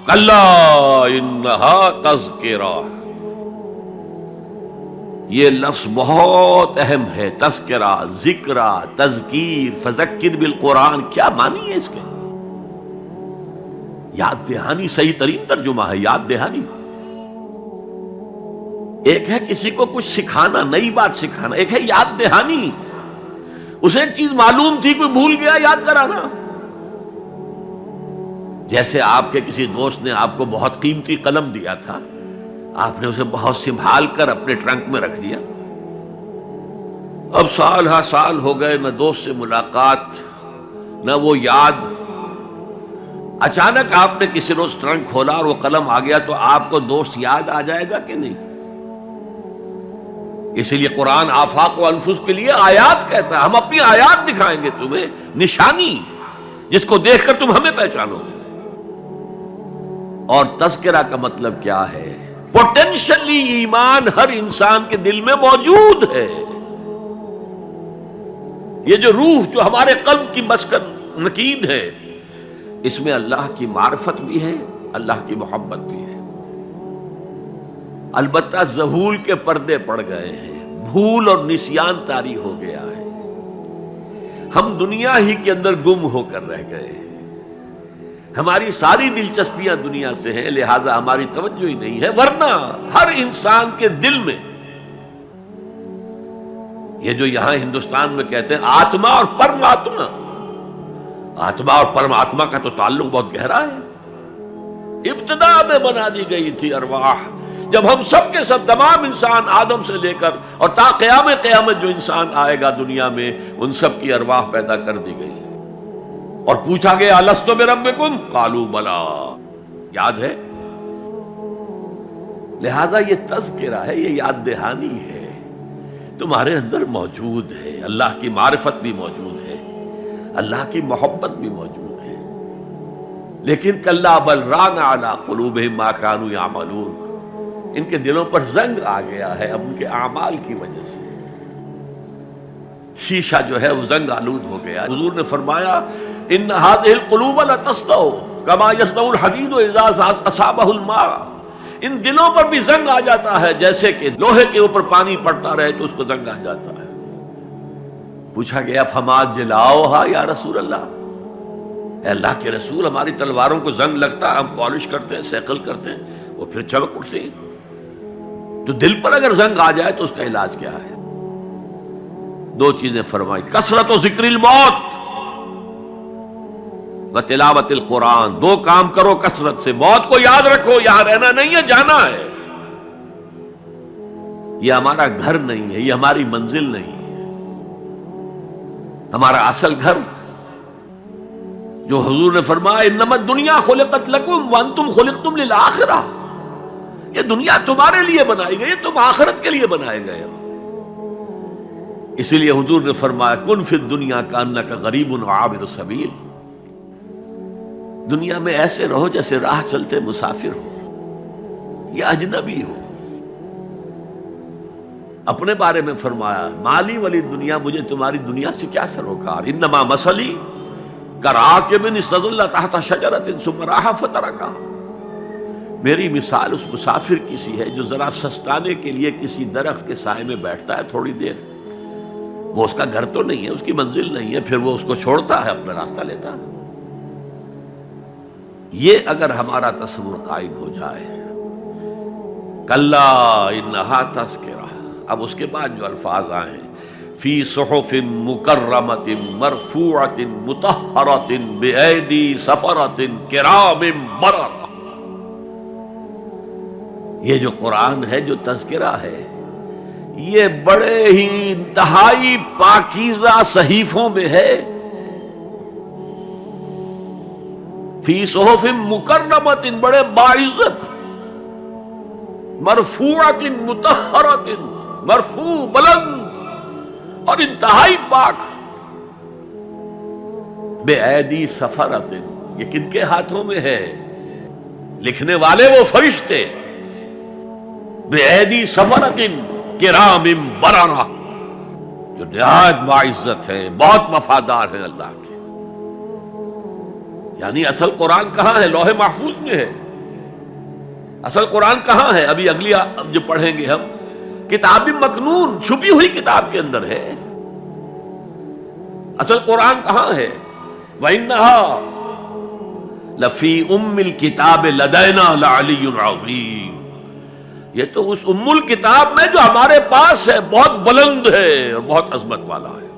کلا انہا تذکرہ، یہ لفظ بہت اہم ہے. تذکرہ، ذکرہ، تذکیر، فذکر بالقرآن، کیا معنی ہے اس کے؟ یاد دہانی صحیح ترین ترجمہ ہے، یاد دہانی. ایک ہے کسی کو کچھ سکھانا، نئی بات سکھانا، ایک ہے یاد دہانی. اسے ایک چیز معلوم تھی، کوئی بھول گیا، یاد کرانا. جیسے آپ کے کسی دوست نے آپ کو بہت قیمتی قلم دیا تھا، آپ نے اسے بہت سنبھال کر اپنے ٹرنک میں رکھ دیا. اب سال ہا سال ہو گئے، نہ دوست سے ملاقات، نہ وہ یاد. اچانک آپ نے کسی روز ٹرنک کھولا اور وہ قلم آ گیا، تو آپ کو دوست یاد آ جائے گا کہ نہیں؟ اسی لیے قرآن آفاق و انفس کے لیے آیات کہتا ہے. ہم اپنی آیات دکھائیں گے تمہیں، نشانی جس کو دیکھ کر تم ہمیں پہچانو گے. اور تذکرہ کا مطلب کیا ہے؟ پوٹینشلی ایمان ہر انسان کے دل میں موجود ہے. یہ جو روح جو ہمارے قلب کی مسکن مکین ہے، اس میں اللہ کی معرفت بھی ہے، اللہ کی محبت بھی ہے. البتہ ذہول کے پردے پڑ گئے ہیں، بھول اور نسیان طاری ہو گیا ہے. ہم دنیا ہی کے اندر گم ہو کر رہ گئے ہیں. ہماری ساری دلچسپیاں دنیا سے ہیں، لہذا ہماری توجہ ہی نہیں ہے. ورنہ ہر انسان کے دل میں یہ جو یہاں ہندوستان میں کہتے ہیں آتما اور پرماتما، آتما اور پرماتما کا تو تعلق بہت گہرا ہے. ابتدا میں بنا دی گئی تھی ارواح، جب ہم سب کے سب تمام انسان آدم سے لے کر اور تا قیامت جو انسان آئے گا دنیا میں، ان سب کی ارواح پیدا کر دی گئی. اور پوچھا گیا الست بربکم قالوا بلا، یاد ہے؟ لہذا یہ تذکرہ ہے، یہ یاد دہانی ہے، تمہارے اندر موجود ہے. اللہ کی معرفت بھی موجود ہے، اللہ کی محبت بھی موجود ہے. لیکن کلا بل ران علی قلوبہم ما کانوا یعملون، ان کے دلوں پر زنگ آ گیا ہے اب ان کے اعمال کی وجہ سے. شیشہ جو ہے وہ زنگ آلود ہو گیا. حضور نے فرمایا ان هذه القلوب لتصدع كما يصدع الحديد اذا اصابه الماء، ان دلوں پر بھی زنگ آ جاتا ہے جیسے کہ لوہے کے اوپر پانی پڑتا رہے تو اس کو زنگ آ جاتا ہے. پوچھا گیا فما جلاؤها یا رسول اللہ، اے اللہ کے رسول ہماری تلواروں کو زنگ لگتا ہے، ہم پالش کرتے ہیں، سیکل کرتے ہیں، وہ پھر چمک اٹھتے ہیں. تو دل پر اگر زنگ آ جائے تو اس کا علاج کیا ہے؟ دو چیزیں فرمائی، کثرت و ذکر الموت و تلاوت القرآن. دو کام کرو کثرت سے، موت کو یاد رکھو، یہاں رہنا نہیں ہے، جانا ہے. یہ ہمارا گھر نہیں ہے، یہ ہماری منزل نہیں ہے. ہمارا اصل گھر جو حضور نے فرمایا انما الدنیا خلقت لکم وانتم خلقتم للآخرہ، یہ دنیا تمہارے لیے بنائی گئی، تم آخرت کے لیے بنائے گئے ہو. اسی لیے حضور نے فرمایا کن فی الدنیا کانک غریب وعابر السبیل، دنیا میں ایسے رہو جیسے راہ چلتے مسافر ہو یا اجنبی ہو. اپنے بارے میں فرمایا مالی ولی دنیا، مجھے تمہاری دنیا سے کیا سروکار، انما مثلی کراکب استظل تحت شجرۃ ثم راح فترکھا، میری مثال اس مسافر کی سی ہے جو ذرا سستانے کے لیے کسی درخت کے سائے میں بیٹھتا ہے تھوڑی دیر. وہ اس کا گھر تو نہیں ہے، اس کی منزل نہیں ہے، پھر وہ اس کو چھوڑتا ہے، اپنا راستہ لیتا ہے. یہ اگر ہمارا تصور قائم ہو جائے، کلا انہا تذکرہ. اب اس کے بعد جو الفاظ آئے فی صحف مکرمۃ مرفوعۃ مطہرۃ بایدی سفرۃ کرام بررہ، یہ جو قرآن ہے، جو تذکرہ ہے، یہ بڑے ہی انتہائی پاکیزہ صحیفوں میں ہے. فی صحف مکرمۃ، بڑے باعزت، مرفوعۃ مطہرۃ، مرفوع بلند اور انتہائی پاک. بے ایدی سفرۃ، یہ کن کے ہاتھوں میں ہے؟ لکھنے والے وہ فرشتے. بے ایدی سفرۃ کرام بررہ، جو نہایت باعزت ہے، بہت وفادار ہے اللہ کے. یعنی اصل قرآن کہاں ہے؟ لوح محفوظ میں ہے. اصل قرآن کہاں ہے؟ ابھی اگلی جو پڑھیں گے ہم، کتاب مکنون، چھپی ہوئی کتاب کے اندر ہے۔ اصل قرآن کہاں ہے؟ وَإِنَّهَا لَفِي أُمِّ الْكِتَابِ لَدَيْنَا لَعَلِيٌّ عَظِيمٌ، یہ تو اس ام الکتاب میں جو ہمارے پاس ہے، بہت بلند ہے اور بہت عظمت والا ہے۔